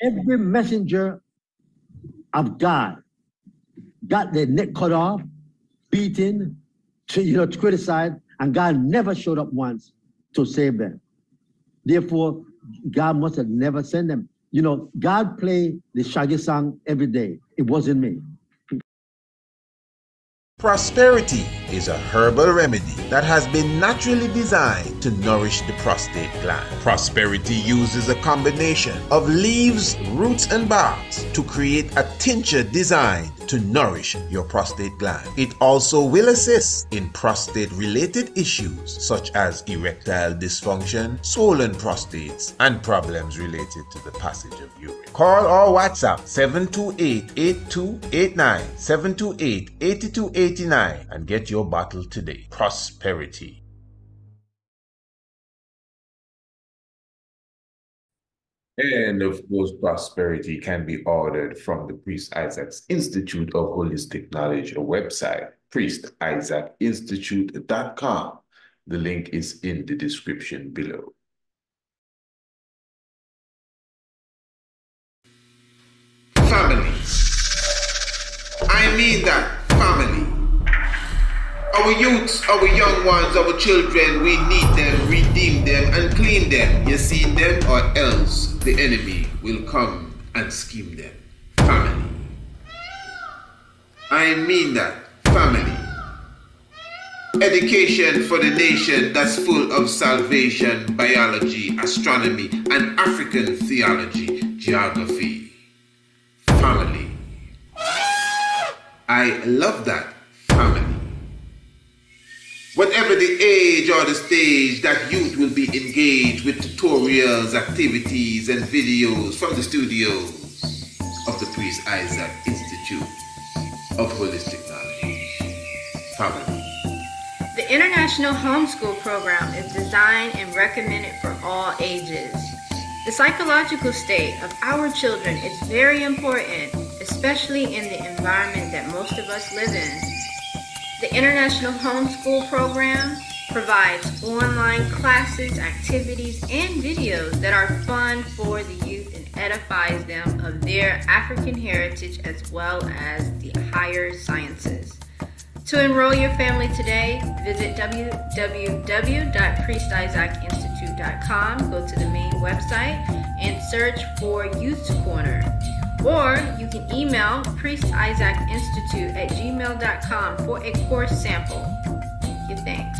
Every messenger of God got their neck cut off, beaten, to criticize, and God never showed up once to save them. Therefore, God must have never sent them. God played the Shaggy song every day. It wasn't me. Prosperity is a herbal remedy that has been naturally designed to nourish the prostate gland. Prosperity uses a combination of leaves, roots, and barks to create a tincture designed to nourish your prostate gland. It also will assist in prostate-related issues such as erectile dysfunction, swollen prostates, and problems related to the passage of urine. Call or WhatsApp 728-8289, 728-8289 and get your bottle today. Prosperity. And of course, prosperity can be ordered from the Priest Isaac's Institute of Holistic Knowledge website, priestisaacinstitute.com. The link is in the description below. Family. I mean that, family. Our youths, our young ones, our children, we need them, redeem them, and clean them. You see them, or else the enemy will come and scheme them. Family. I mean that, family. Education for the nation that's full of salvation, biology, astronomy, and African theology, geography. Family. I love that, family. Whatever the age or the stage, that youth will be engaged with tutorials, activities, and videos from the studios of the Priest Isaac Institute of Holistic Knowledge. Family. The International Homeschool Program is designed and recommended for all ages. The psychological state of our children is very important, especially in the environment that most of us live in. The International Homeschool Program provides online classes, activities, and videos that are fun for the youth and edifies them of their African heritage as well as the higher sciences. To enroll your family today, visit www.priestisaacinstitute.com, go to the main website, and search for Youth Corner. Or you can email priestisaacinstitute@gmail.com for a course sample. Give thanks.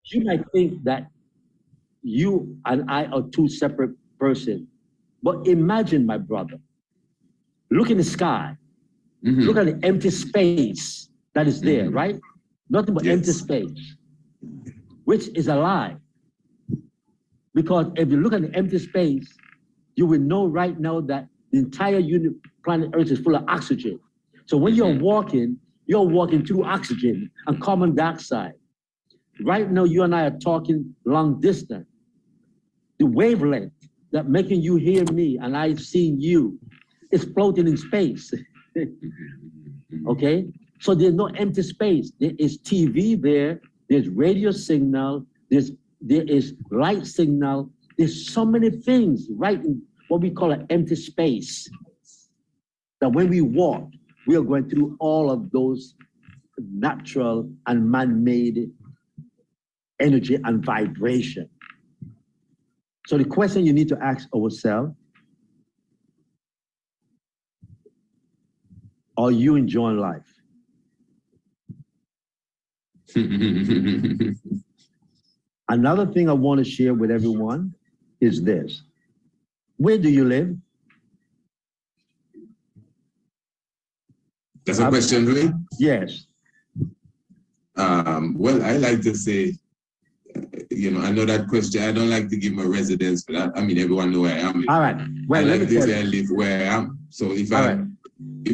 You might think that you and I are two separate persons, but imagine, my brother, look in the sky, look at the empty space that is there, right? Nothing but empty space, which is a lie. Because if you look at the empty space, you will know right now that the entire planet Earth is full of oxygen. So when you're walking through oxygen and carbon dioxide. Right now, you and I are talking long distance. The wavelength that making you hear me and I seeing you is floating in space. Okay? So there's no empty space. There is TV there, there's radio signal, there is light signal. There's so many things right in what we call an empty space. That when we walk, we are going through all of those natural and man-made energy and vibration. So the question you need to ask ourselves, are you enjoying life? Another thing I want to share with everyone is this. Where do you live? That's a question, really? Yes. Well, I like to say, I know that question. I don't like to give my residence, but I mean, everyone know where I am. All right. Well, I like to say I live where I am. So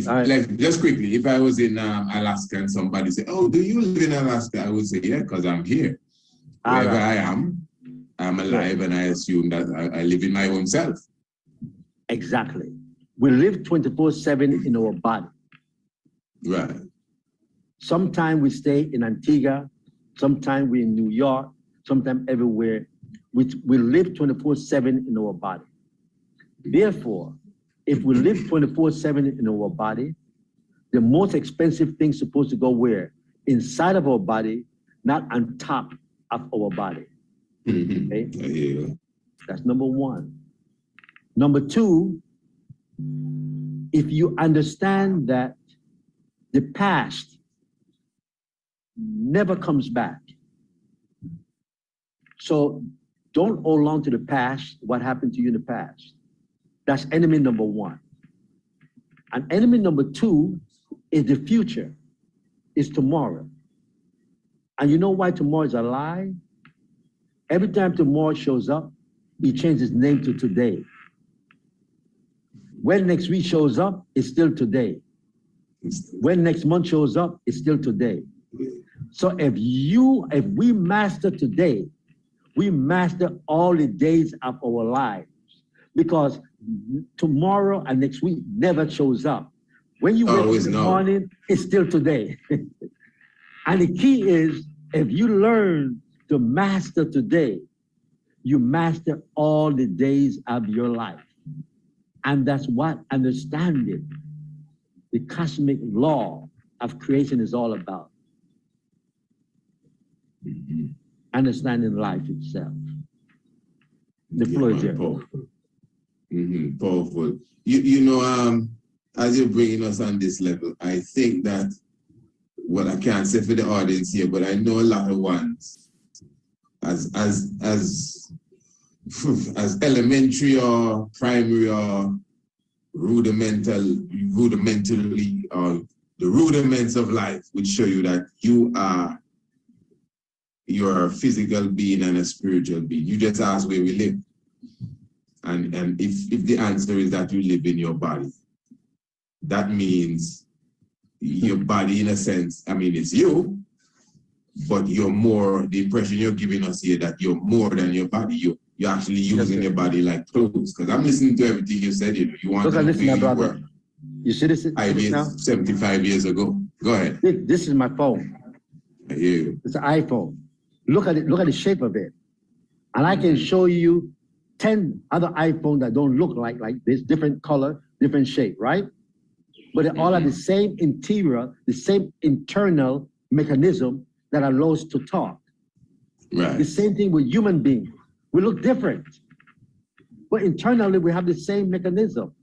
like, just quickly, if I was in Alaska and somebody say, "Oh, do you live in Alaska?" I would say, "Yeah, because I'm here. Wherever I am, I'm alive, and I assume that I live in my own self." Exactly. We live 24/7 in our body. Right. Sometimes we stay in Antigua, sometimes we're in New York, sometimes everywhere. We live 24/7 in our body. Therefore, if we live 24/7 in our body, the most expensive thing supposed to go where? Inside of our body, not on top of our body. Okay? Yeah. That's number one. Number two, if you understand that the past never comes back. So don't hold on to the past, what happened to you in the past. That's enemy number one. And enemy number two is the future, is tomorrow. And you know why tomorrow is a lie? Every time tomorrow shows up, he changes his name to today. When next week shows up, it's still today. When next month shows up, it's still today. So if we master today, we master all the days of our lives, because tomorrow and next week never shows up. When you wake up in the morning, it's still today. And the key is, if you learn to master today, you master all the days of your life. And that's what understanding the cosmic law of creation is all about. Understanding life itself. The floor is there. Powerful. Powerful. You know, as you're bringing us on this level, I think that, well, I can't say for the audience here, but I know a lot of ones as elementary or primary or rudimentally, the rudiments of life would show you that you're a physical being and a spiritual being. You just ask where we live. And if the answer is that you live in your body, that means your body, in a sense, I mean, it's you, but you're more, the impression you're giving us here that you're more than your body. You're actually using your body like clothes. Because I'm listening to everything you said. You want to know who you were. You see this now? 75 years ago. Go ahead. This is my phone. I hear you. It's an iPhone. Look at it. Look at the shape of it. And I can show you 10 other iPhones that don't look like this, different color, different shape, right? But they all have the same interior, the same internal mechanism that allows to talk. Right. The same thing with human beings. We look different, but internally we have the same mechanism.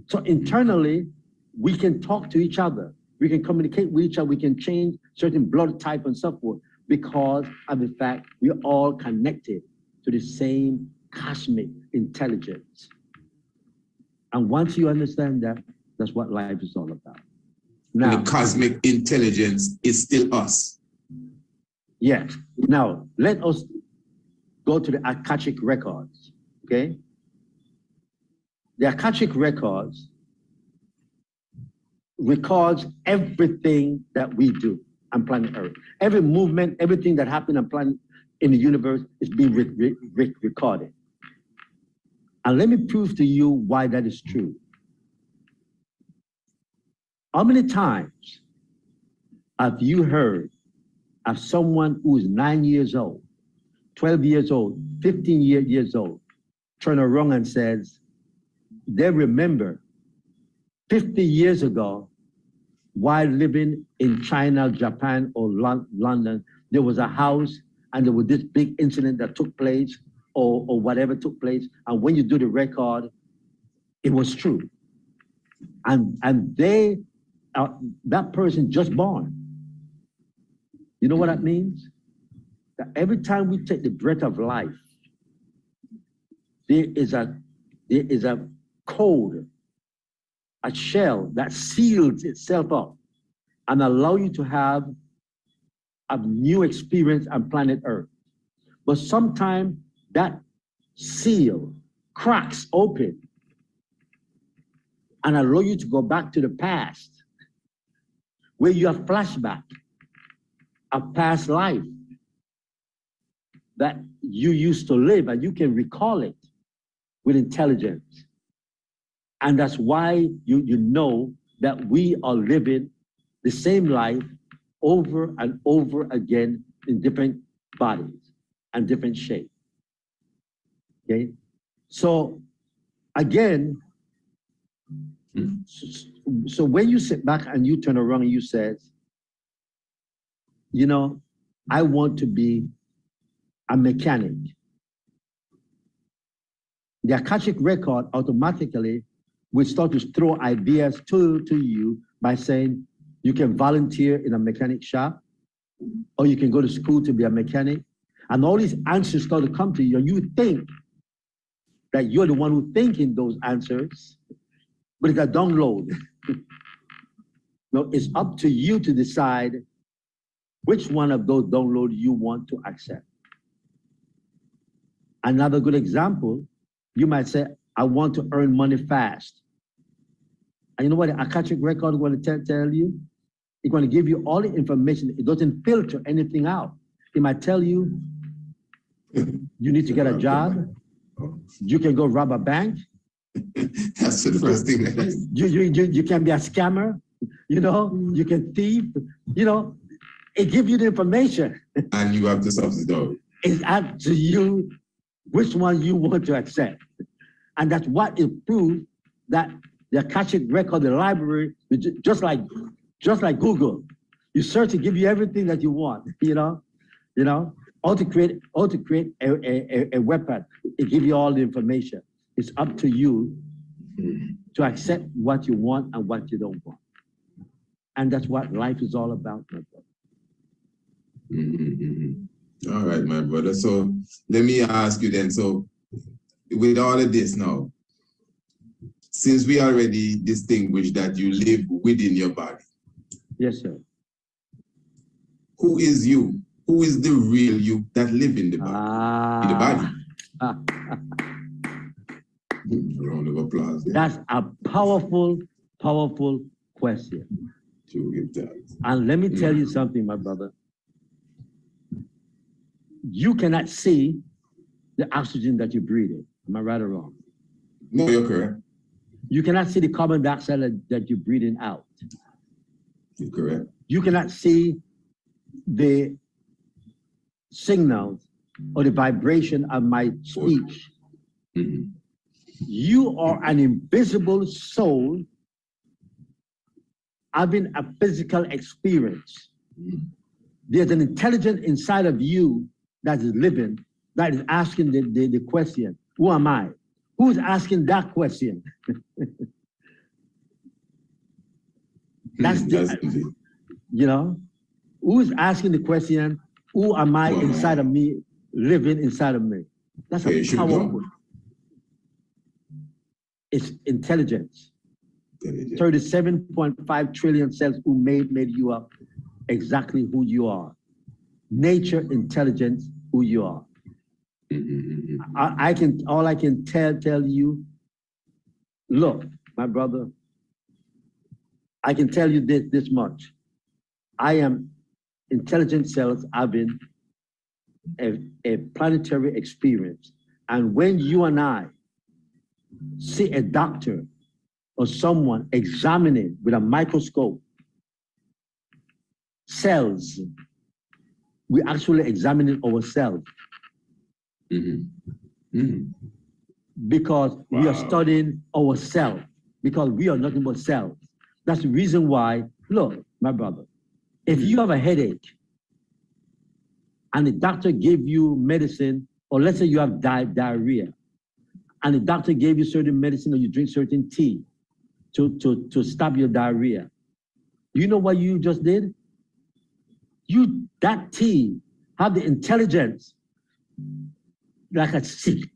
So internally, we can talk to each other. We can communicate with each other. We can change certain blood type and so forth because of the fact we're all connected to the same cosmic intelligence. And once you understand that, that's what life is all about. Now, and the cosmic intelligence is still us. Yes. Now, let us go to the Akashic records, okay? The Akashic records records everything that we do on planet Earth. Every movement, everything that happened on planet in the universe is being recorded. And let me prove to you why that is true. How many times have you heard of someone who is 9 years old, 12 years old, 15 years old, turn around and says, they remember 50 years ago, while living in China, Japan, or London, there was a house and there was this big incident that took place or whatever took place. And when you do the record, it was true. And they, that person just born. You know what that means? That every time we take the breath of life, there is a code, a shell that seals itself up and allow you to have a new experience on planet Earth. But sometimes that seal cracks open and allow you to go back to the past where you have flashback of past life that you used to live and you can recall it. with intelligence. And that's why you know that we are living the same life over and over again in different bodies and different shapes. Okay? So again, so when you sit back and you turn around and you say, you know, I want to be a mechanic. The Akashic record automatically will start to throw ideas to you by saying you can volunteer in a mechanic shop, or you can go to school to be a mechanic, and all these answers start to come to you, and you think that you're the one who's thinking those answers, but it's a download. No, it's up to you to decide which one of those downloads you want to accept. Another good example, you might say, I want to earn money fast. And you know what the Akashic record is going to tell you? It's going to give you all the information. It doesn't filter anything out. It might tell you, you need to get a job. You can go rob a bank. That's the first thing. You can be a scammer. You know, you can thief. You know, it gives you the information. And you have to substitute. It's up to you which one you want to accept. And that's what it proves that the Akashic record, the library, just like Google, you search to give you everything that you want, you know, or to create a weapon, it gives you all the information. It's up to you to accept what you want and what you don't want. And that's what life is all about, my brother. All right, my brother. So let me ask you then, so with all of this now, since we already distinguished that you live within your body. Yes, sir. Who is you? Who is the real you that live in the body? In the body. Round of applause. Yeah. That's a powerful, powerful question. And let me tell you something, my brother. You cannot see the oxygen that you breathe in. Am I right or wrong? No, you're correct. You cannot see the carbon dioxide that you're breathing out. You're correct. You cannot see the signals or the vibration of my speech. You are an invisible soul having a physical experience. There's an intelligence inside of you that is living, that is asking the question, who am I? Who's asking that question? That's you know, who's asking the question, who am I inside of me, living inside of me? That's a powerful. It's intelligence. 37.5 trillion cells who made you up exactly who you are. Nature, intelligence, who you are. All I can tell you, look, my brother, I can tell you this much. I am intelligent cells having a planetary experience. And when you and I see a doctor or someone examining with a microscope cells, we actually examining ourselves. Because we are studying ourselves, because we are nothing but cells. That's the reason why, look, my brother, if you have a headache and the doctor gave you medicine, or let's say you have diarrhea, and the doctor gave you certain medicine or you drink certain tea to stop your diarrhea, you know what you just did? That tea have the intelligence like a sick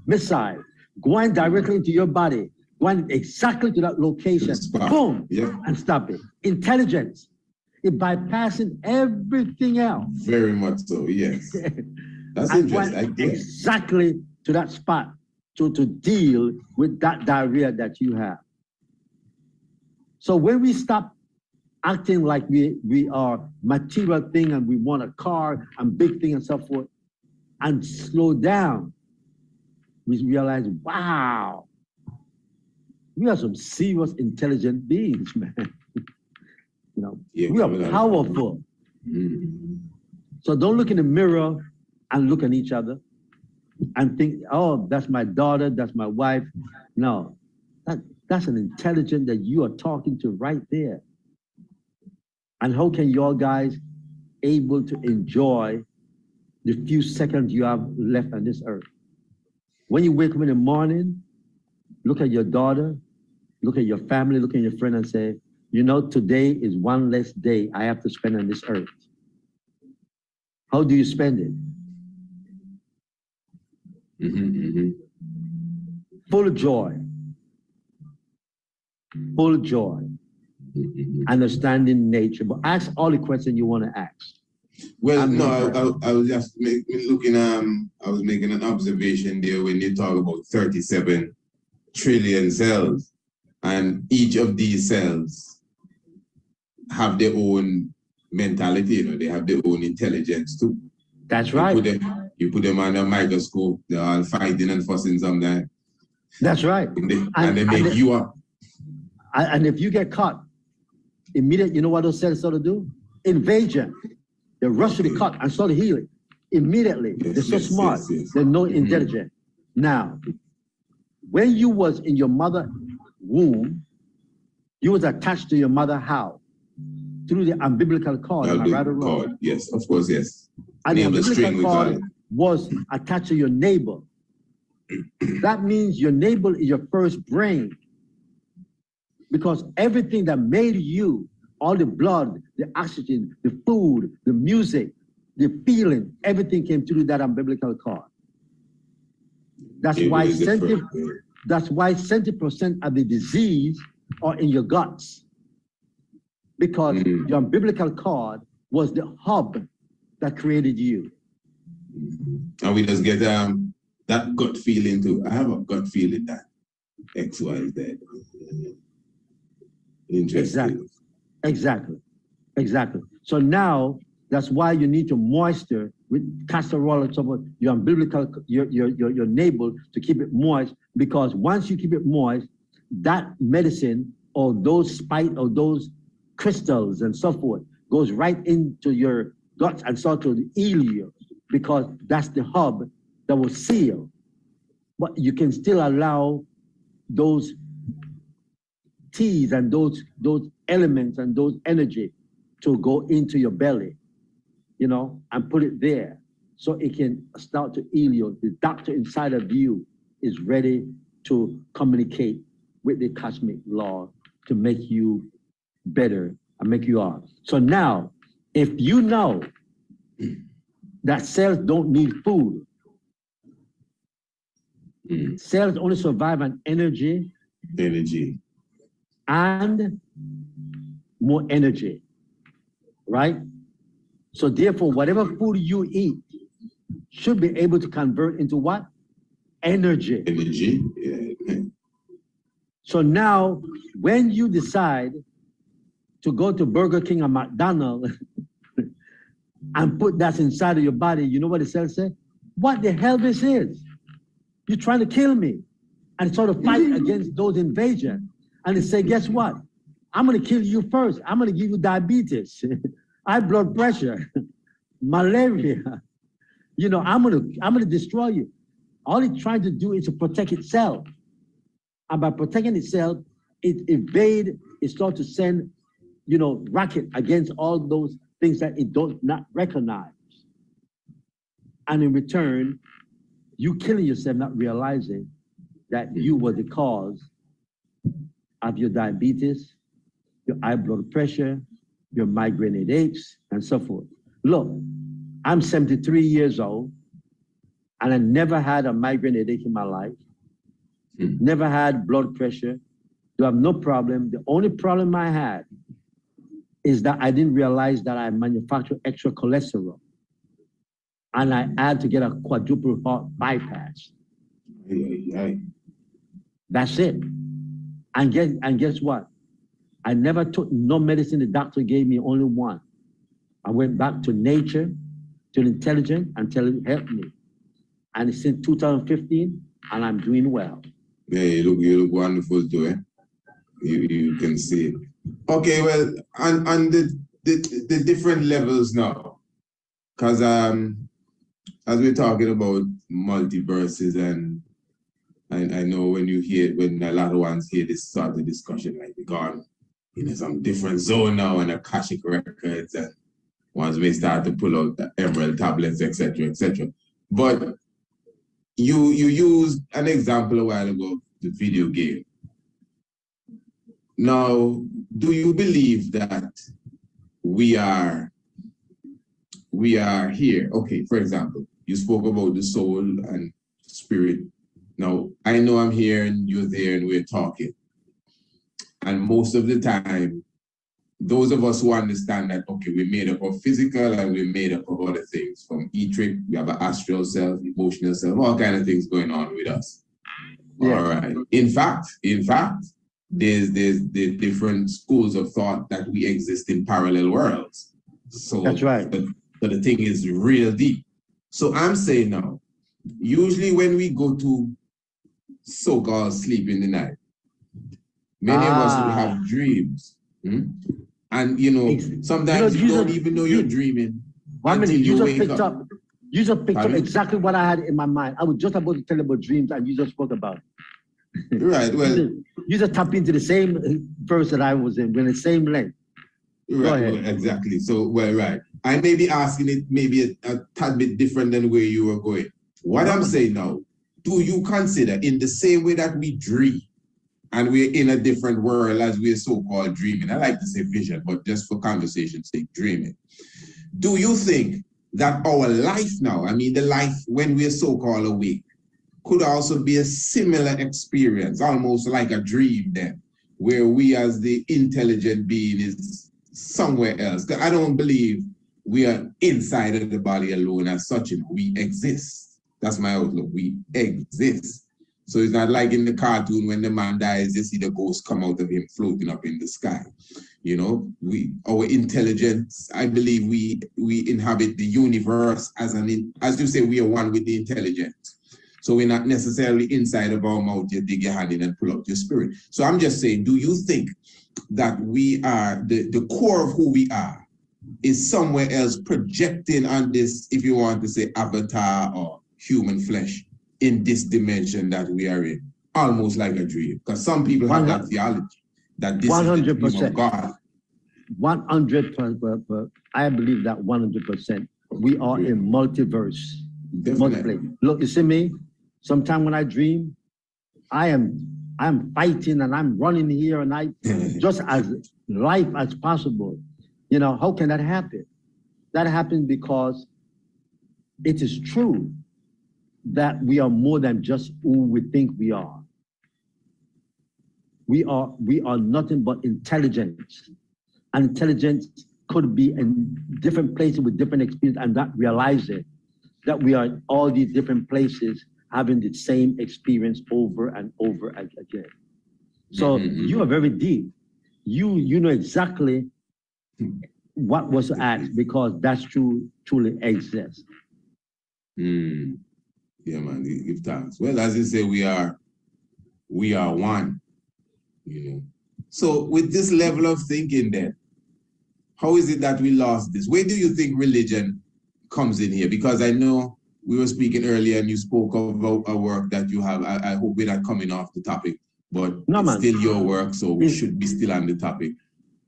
missile going directly into your body, going exactly to that location, boom, and stop it. Intelligence. It bypassing everything else. Very much so, yes. That's interesting. Exactly to that spot to deal with that diarrhea that you have. So when we stop acting like we are material thing and we want a car and big thing and so forth, and slow down we realize, wow, we are some serious intelligent beings, man. You know, we are powerful. So don't look in the mirror and look at each other and think, oh, that's my daughter, that's my wife. No, that's an intelligence that you are talking to right there. And how can you all guys able to enjoy the few seconds you have left on this earth? When you wake up in the morning, look at your daughter, look at your family, look at your friend and say, you know, today is one less day I have to spend on this earth. How do you spend it? Full of joy. Full of joy. Understanding nature. But ask all the questions you want to ask. Well, no, I was just looking, I was making an observation there when you talk about 37 trillion cells, and each of these cells have their own mentality, you know, they have their own intelligence too. That's right. You put them under a microscope, they're all fighting and fussing sometimes. That's right. And they make you up. And if you get caught, immediately, you know what those cells start to do? Invasion. They rush to the cut and start to heal it immediately. Yes, they're so smart. They're no intelligent. Now, when you was in your mother womb, you was attached to your mother how? Through the umbilical cord, am I right or wrong? Yes, of course, yes. And the umbilical cord was attached to your neighbor. That means your neighbor is your first brain. Because everything that made you, all the blood, the oxygen, the food, the music, the feeling, everything came through that umbilical cord. That's why 70% of the disease are in your guts. Because your umbilical cord was the hub that created you. And we just get that gut feeling too. I have a gut feeling that X, Y is dead. Interesting. Exactly. So now that's why you need to moisture with castor oil or something, your umbilical, your navel to keep it moist, because once you keep it moist, that medicine or those spite or those crystals and so forth goes right into your guts and start to heal you, because that's the hub that will seal. But you can still allow those teas and those elements and those energy to go into your belly, you know, and put it there so it can start to heal you. The doctor inside of you is ready to communicate with the cosmic law to make you better and make you are. So now, if you know that cells don't need food, cells only survive on energy and more energy, right? So therefore, whatever food you eat should be able to convert into what? Energy. Yeah. So now, when you decide to go to Burger King or McDonald's and put that inside of your body, you know what the cells say? What the hell this is? You're trying to kill me. And sort of fight against those invasions. And they say, guess what? I'm gonna kill you first. I'm gonna give you diabetes, high blood pressure, malaria. You know, I'm gonna destroy you. All it's trying to do is to protect itself. And by protecting itself, it starts to send, you know, racket against all those things that it does not recognize. And in return, you killing yourself, not realizing that you were the cause of your diabetes, your high blood pressure, your migraine headaches, and so forth. Look, I'm 73 years old, and I never had a migraine headache in my life, never had blood pressure, do have no problem. The only problem I had is that I didn't realize that I manufactured extra cholesterol, and I had to get a quadruple heart bypass. That's it. And guess what? I never took no medicine. The doctor gave me only one. I went back to nature, to the intelligence, until it helped me. And since 2015, and I'm doing well. Yeah, you look wonderful too, eh? You can see it. Okay, well, on the different levels now, because as we're talking about multiverses, and I know when a lot of ones hear this sort of discussion, like we gone in some different zone now and Akashic records, and ones may start to pull out the emerald tablets, etc., etc. But you used an example a while ago, the video game. Now, do you believe that we are here? Okay, for example, you spoke about the soul and spirit. Now, I know I'm here and you're there and we're talking. And most of the time, those of us who understand that, okay, we're made up of physical and we're made up of other things, from etheric, we have an astral self, emotional self, all kinds of things going on with us. Yeah. All right. In fact, there's the different schools of thought that we exist in parallel worlds. So that's right. So the thing is real deep. So I'm saying now, usually when we go to so-called sleep in the night, many of us will have dreams. And sometimes you don't even know you're dreaming. 1 minute, you just picked up exactly what I had in my mind. I was just about to tell you about dreams and you just spoke about it. Right, well. You just tap into the same verse that I was in, with the same length. Right, go ahead. Well, exactly. So, well, right. I may be asking it maybe a tad bit different than where you were going. What I'm saying now, do you consider in the same way that we dream, and we're in a different world as we're so-called dreaming? I like to say vision, but just for conversation's sake, dreaming. Do you think that our life now, I mean the life when we're so-called awake, could also be a similar experience, almost like a dream then, where we as the intelligent being is somewhere else? Because I don't believe we are inside of the body alone as such, we exist. That's my outlook, we exist. So it's not like in the cartoon when the man dies, you see the ghost come out of him floating up in the sky. Our intelligence, I believe we inhabit the universe as you say, we are one with the intelligence. So we're not necessarily inside of our mouth, you dig your hand in and pull out your spirit. So I'm just saying, do you think that we are, the core of who we are is somewhere else projecting on this, if you want to say avatar or human flesh, in this dimension that we are in, almost like a dream? Because some people have that theology, that this 100%. Is the dream of God. 100%, I believe that 100%. We are in multiverse. Definitely. Look, you see me? Sometimes when I dream, I'm fighting and I'm running here and I just as life as possible. How can that happen? That happens because it is true that we are more than just who we think we are. We are nothing but intelligence. And intelligence could be in different places with different experience and not realizing that we are in all these different places having the same experience over and over again. So you are very deep. You know exactly what was asked, because that's truly exists. Yeah, man, give thanks. Well, as you say, we are one, So with this level of thinking then, how is it that we lost this? Where do you think religion comes in here? Because I know we were speaking earlier and you spoke about a work that you have. I hope we're not coming off the topic, but it's still your work, so we should be still on the topic.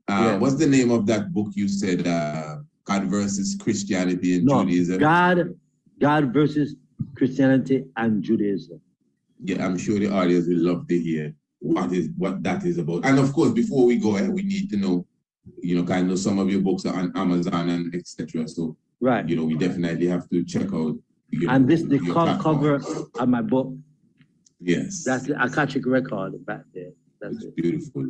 What's the name of that book you said, God versus Christianity and Judaism? God versus Christianity and Judaism. Yeah, I'm sure the audience will love to hear what that is about. And of course, before we go, we need to know, kind of some of your books are on Amazon and etc. So, right, we definitely have to check out. And this the cover of my book. Yes, that's the Akashic record back there. That's it. Beautiful.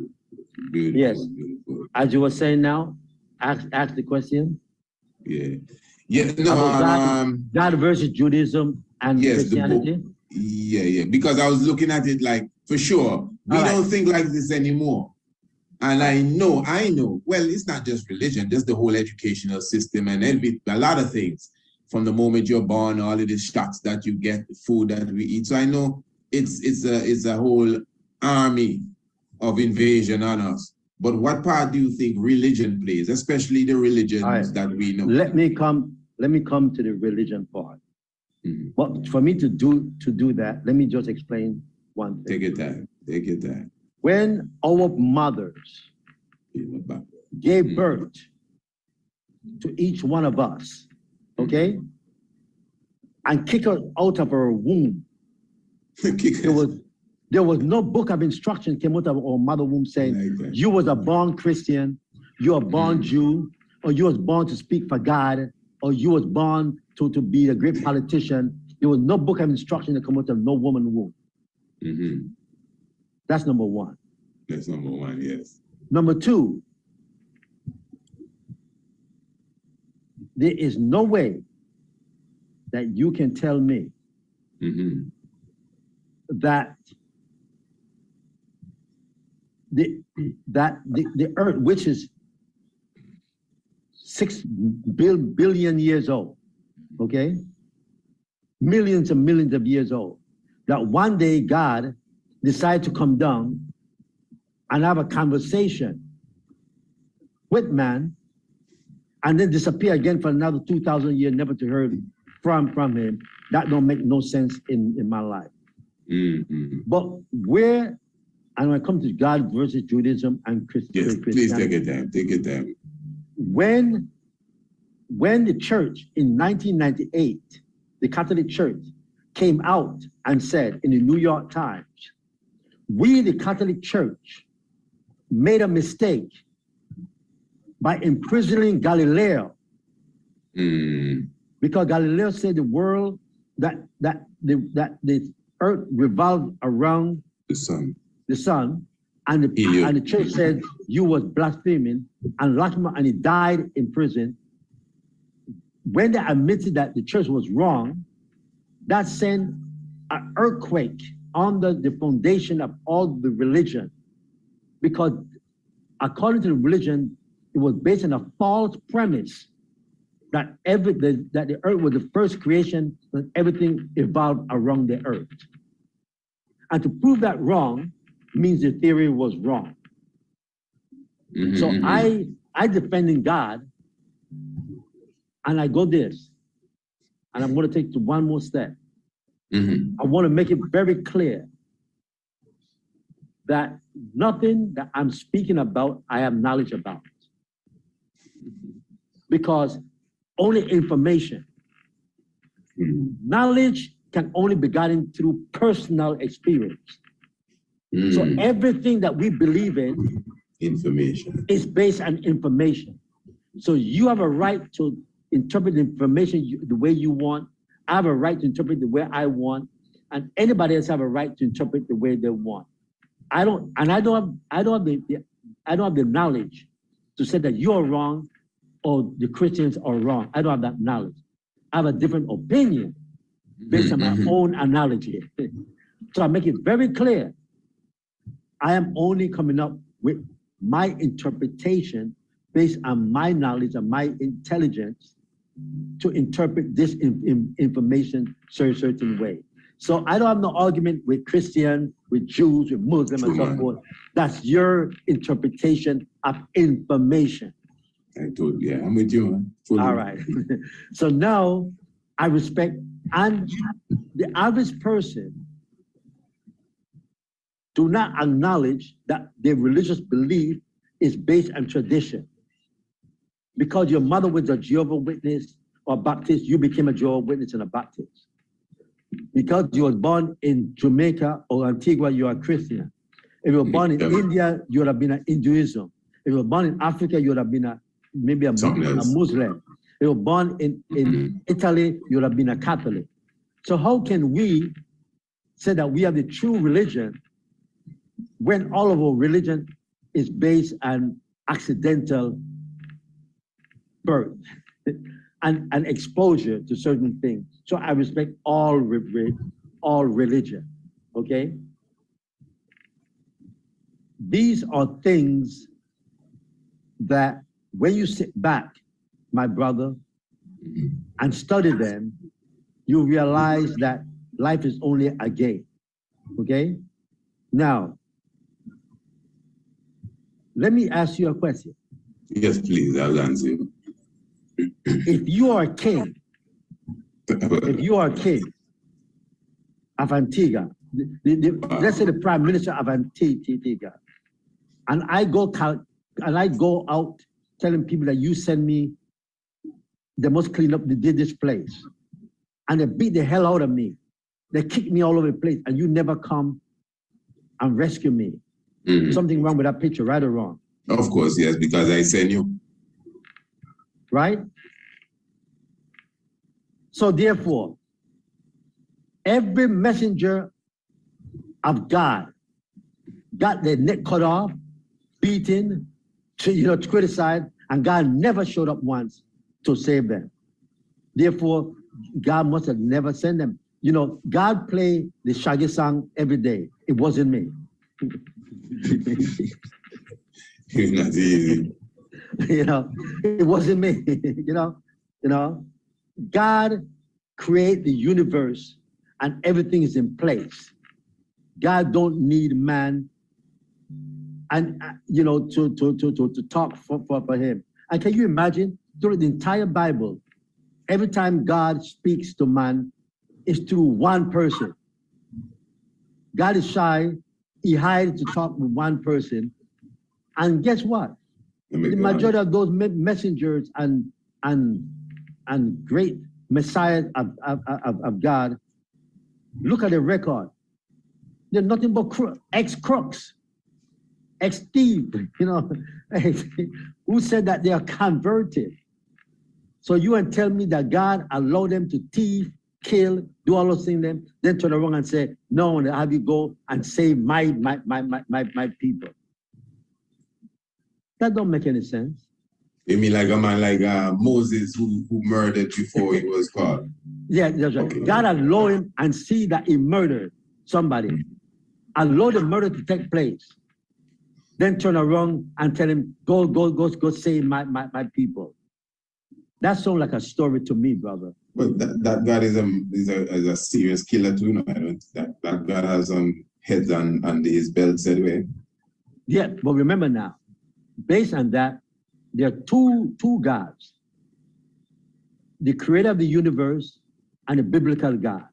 Yes. Beautiful. As you were saying now, ask the question. Yeah. No. God versus Judaism and Christianity. Yeah. Because I was looking at it like, for sure, we don't think like this anymore. And I know. Well, it's not just religion, just the whole educational system and a lot of things. From the moment you're born, all of the shots that you get, the food that we eat. So I know it's a whole army of invasion on us. But what part do you think religion plays, especially the religions that we know? Let me come to the religion part. But for me to do that, let me just explain one thing. Take your time. Take your time. When our mothers gave birth to each one of us, okay, and kicked us out of our womb, there was no book of instruction came out of our mother womb saying you was a born Christian, you are born Jew, or you was born to speak for God, or you was born to be a great politician. There was no book of instruction that came out of no woman womb. That's number one. That's number one, yes. Number two, there is no way that you can tell me that the earth, which is 6 billion years old, okay? Millions and millions of years old, that one day God decided to come down and have a conversation with man and then disappear again for another 2,000 years, never to hear from him. That don't make no sense in my life. But where, and when it comes to God versus Judaism and Christianity. Yes, please take your time, take your time. When the church in 1998, the Catholic Church came out and said in the New York Times, we, the Catholic Church, made a mistake by imprisoning Galileo. Because Galileo said the world, that the earth revolved around the sun, and the church said you was blaspheming and locked him up, and he died in prison. When they admitted that the church was wrong, that sent an earthquake under the foundation of all the religion, because according to the religion, it was based on a false premise that that the earth was the first creation, and everything evolved around the earth. And to prove that wrong means the theory was wrong. So I defending God, and I go this, and I'm going to take one more step. I want to make it very clear that nothing that I'm speaking about, I have knowledge about. Because only information. Knowledge can only be gotten through personal experience. So everything that we believe in is based on information. So you have a right to interpret the information the way you want. I have a right to interpret the way I want, and anybody else have a right to interpret the way they want. I don't have the knowledge to say that you're wrong or the Christians are wrong. I don't have that knowledge. I have a different opinion based on my own analogy. So I make it very clear. I am only coming up with my interpretation based on my knowledge and my intelligence to interpret this information certain way. So I don't have no argument with Christian, with Jews, with Muslims, and so forth. That's your interpretation of information. I'm with you. All right. So now I respect, and the average person do not acknowledge that their religious belief is based on tradition. Because your mother was a Jehovah's Witness or Baptist, you became a Jehovah's Witness and a Baptist. Because you were born in Jamaica or Antigua, you are a Christian. If you were born in India, you would have been an Hinduism. If you were born in Africa, you would have been maybe a Muslim. If you were born in Italy, you would have been a Catholic. So how can we say that we have the true religion when all of our religion is based on accidental birth and exposure to certain things? So I respect all religion, okay? These are things that when you sit back, my brother, and study them, you realize that life is only a game. Okay? Now, let me ask you a question. Yes, please, I'll answer you. If you are a king, of Antigua, let's say the prime minister of Antigua, and I go out telling people that you send me, they must clean up, they did this place, and they beat the hell out of me. They kick me all over the place, and you never come and rescue me. Mm-hmm. Something wrong with that picture, right or wrong? Of course, yes, because I send you. Right? So therefore, every messenger of God got their neck cut off, beaten, criticized, and God never showed up once to save them. Therefore, God must have never sent them. God played the Shaggy song every day. It wasn't me. It's not easy. It wasn't me. God created the universe and everything is in place. God don't need man and to talk for him. And can you imagine through the entire Bible, every time God speaks to man, it's through one person. God is shy. He hides to talk with one person. And guess what? The majority of those messengers and great messiahs of God, look at the record. They're nothing but ex-crooks, ex-thieves, who said that they are converted. So you want to tell me that God allowed them to thief, kill, do all those things, then turn around and say, no, I'll have you go and save my people. That don't make any sense. You mean like a man like Moses who murdered before he was caught? Yeah, that's right. Okay. God allowed him and see that he murdered somebody. Allow the murder to take place. Then turn around and tell him, go save my people. That sounds like a story to me, brother. Well, that God is a serious killer too. No, I don't. That God has heads under his belt anyway. Yeah, but remember now, based on that, there are two gods: the creator of the universe and the biblical God.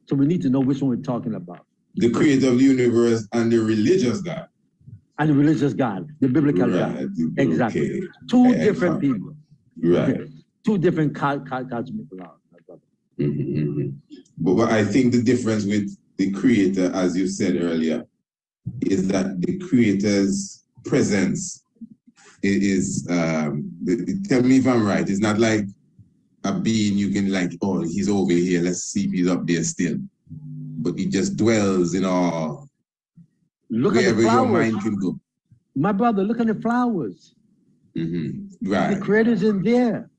So we need to know which one we're talking about. The creator of the universe and the religious God. And the religious God, the biblical God. Exactly. Okay. Two different people. Right. Two different cosmic laws. But what I think the difference with the creator, as you said earlier, is that the creator's presence is, tell me if I'm right, it's not like a being you can like, oh, he's over here, let's see if he's up there still. But he just dwells in all, wherever your mind can go. My brother, look at the flowers. Right. The creator's in there.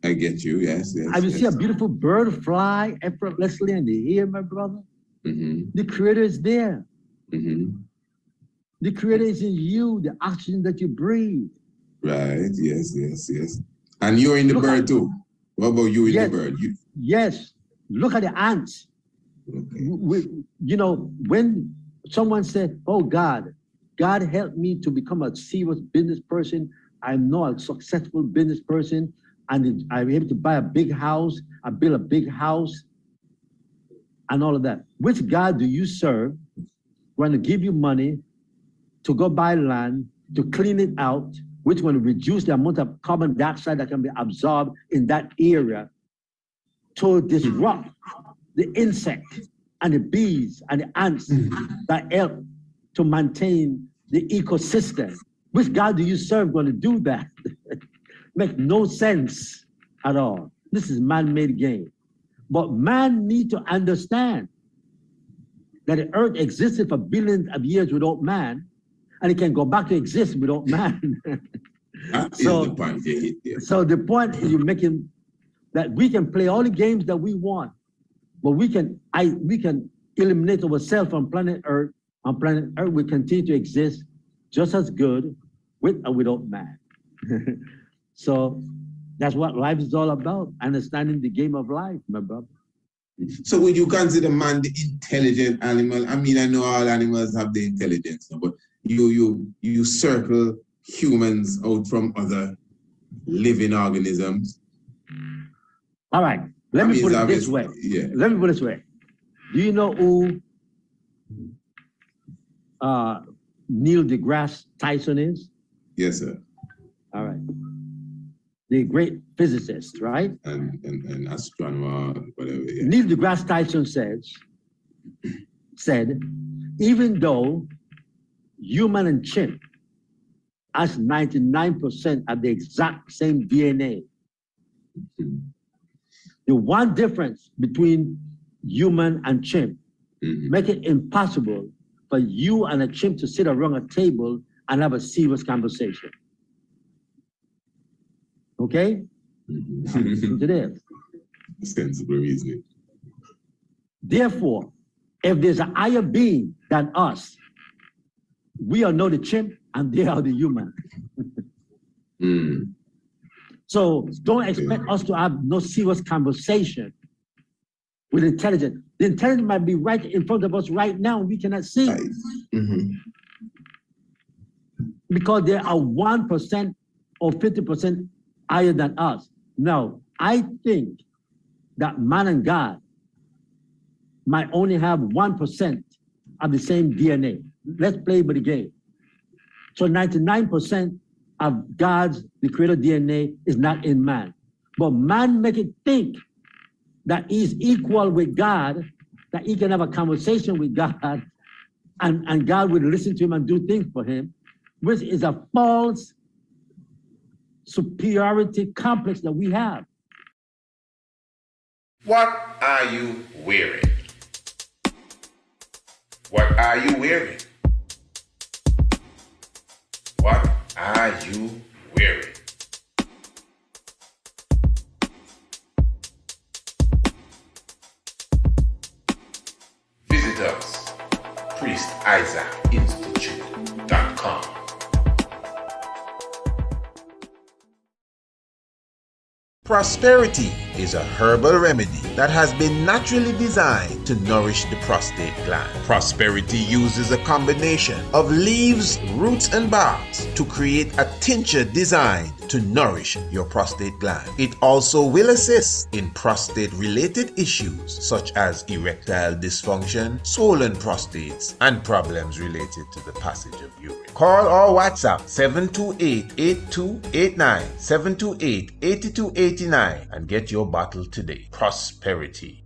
I get you, yes. You see a beautiful bird fly effortlessly in the air, my brother? The creator is there. The creator is in you, the oxygen that you breathe. Right, yes. And you're in the bird too. What about you in the bird? Yes, look at the ants. Okay. When someone said, oh God helped me to become a serious business person. I'm not a successful business person. And I'm able to buy a big house. I build a big house and all of that. Which God do you serve when to give you money to go buy land, to clean it out, which will reduce the amount of carbon dioxide that can be absorbed in that area, to disrupt the insects and the bees and the ants that help to maintain the ecosystem? Which God do you serve going to do that? Make no sense at all. This is man-made game. But man need to understand that the earth existed for billions of years without man, and it can go back to exist without man. So the point. Yeah. So the point you're making, that we can play all the games that we want, but we can eliminate ourselves from planet Earth. On planet Earth, we continue to exist just as good with or without man. So that's what life is all about, understanding the game of life, my brother. So would you consider man the intelligent animal. I mean, I know all animals have the intelligence, but you circle humans out from other living organisms. All right. Let me put it this way. Yeah. Let me put it this way. Do you know who Neil deGrasse Tyson is? Yes, sir. All right. The great physicist, right? And astronomer, whatever. Yeah. Neil deGrasse Tyson said, even though human and chimp has 99% of the exact same DNA, the one difference between human and chimp make it impossible for you and a chimp to sit around a table and have a serious conversation. Okay? It is. Sensible reasoning. Therefore, if there's a higher being than us, we are not the chimp and they are the human. So don't expect us to have no serious conversation with intelligence. The intelligence might be right in front of us right now, we cannot see. Because they are 1% or 50% higher than us. Now, I think that man and God might only have 1% of the same DNA. Let's play by the game. So 99% of God's, the creator DNA, is not in man. But man make it think that he's equal with God, that he can have a conversation with God, and God will listen to him and do things for him, which is a false superiority complex that we have. What are you wearing? What are you wearing? What are you wearing? Visit us, PriestIsaacInstitute.com. Prosperity is a herbal remedy that has been naturally designed to nourish the prostate gland. Prosperity uses a combination of leaves, roots, and barks to create a tincture designed to nourish your prostate gland. It also will assist in prostate-related issues such as erectile dysfunction, swollen prostates, and problems related to the passage of urine. Call or WhatsApp 728-8289, 728-8289 and get your bottle today. Prosperity.